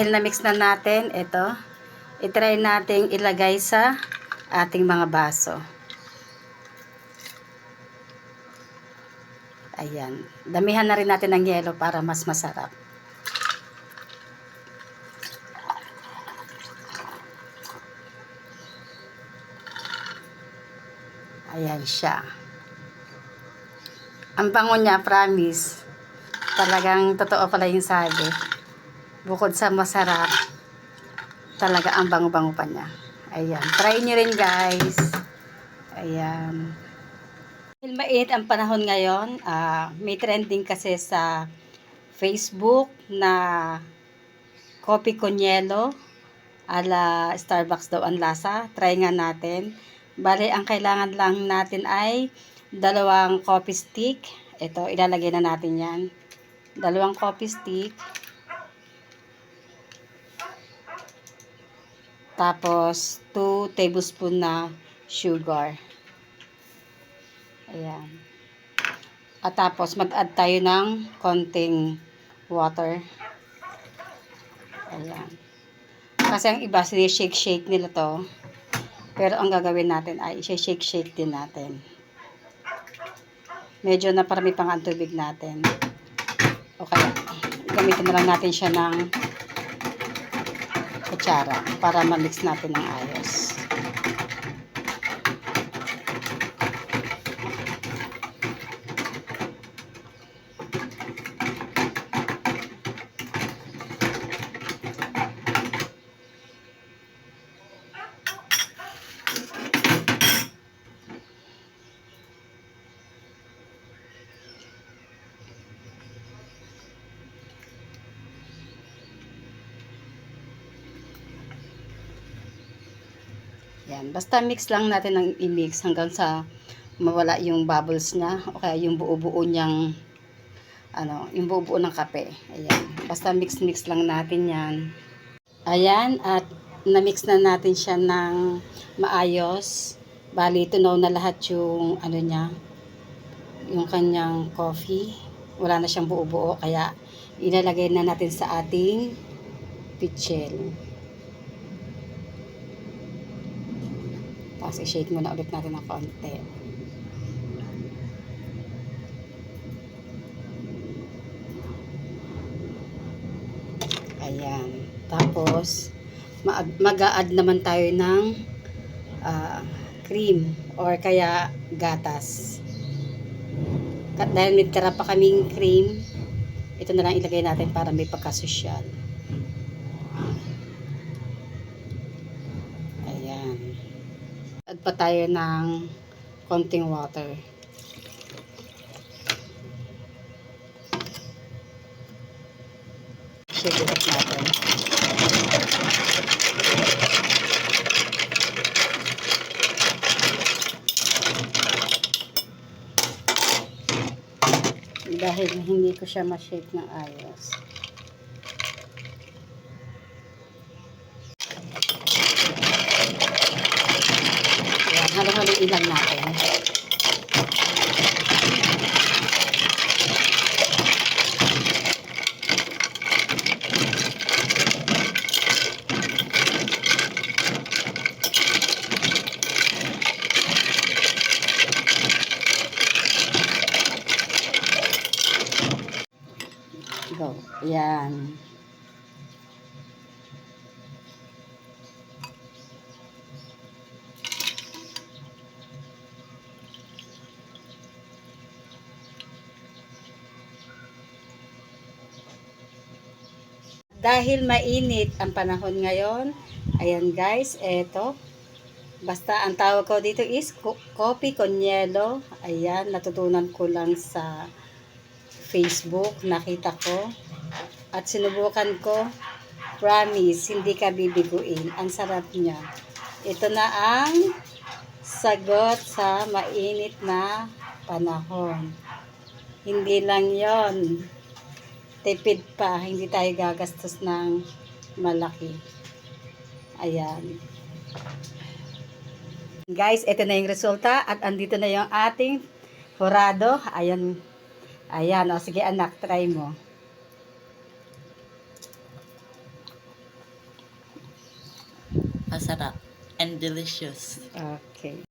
dahil na-mix na natin, ito, itry nating ilagay sa ating mga baso. Ayan. Damihan na rin natin ng yelo para mas masarap. Ayan siya. Ang bango niya, promise. Talagang totoo pala yung sabi. Bukod sa masarap, talaga ang bango-bango pa niya. Ayan. Try nyo rin, guys. Ayan. Dahil mainit ang panahon ngayon, may trending kasi sa Facebook na coffee con yelo ala Starbucks daw ang lasa. Try nga natin. Bale, ang kailangan lang natin ay 2 coffee stick. Ito, ilalagay na natin yan. 2 coffee stick. Tapos, 2 tablespoon na sugar. Ayan. At tapos, mag-add tayo ng konting water. Ayan. Kasi ang iba, shake-shake nila to. Pero ang gagawin natin ay shake-shake din natin. Medyo na parami pang ang tubig natin. O kaya, gamitin na lang natin siya ng kutsara para ma-mix natin ng ayos. Yan, basta mix lang natin ng i-mix hanggang sa mawala yung bubbles niya o kaya yung buo-buo niyang yung buo-buo ng kape. Ayan, basta mix-mix lang natin yan. Ayan, at na-mix na natin siya ng maayos. Bali, tunaw na lahat yung niya, yung kanyang coffee. Wala na siyang buo-buo kaya ilalagay na natin sa ating pichel. Tapos i-shake muna ulit natin ng konti. Ayan. Tapos, mag-a-add naman tayo ng cream or kaya gatas. Dahil may tira pa kaming cream, ito na lang ilagay natin para may pagkasosyal. Add pa tayo ng konting water. Shake it natin. Dahil hindi ko siya ma-shake ng ayos. Halo-haloin lang natin. Go. Yan. Dahil mainit ang panahon ngayon, ayan guys, eto. Basta ang tawag ko dito is coffee con yelo. Ayan, natutunan ko lang sa Facebook, nakita ko. At sinubukan ko, promise, hindi ka bibiguin. Ang sarap niya. Ito na ang sagot sa mainit na panahon. Hindi lang yon, tipid pa, hindi tayo gagastos ng malaki. Ayan. Guys, ito na yung resulta at andito na yung ating hurado. Ayan. Ayan, o sige anak, try mo. Masarap and delicious. Okay.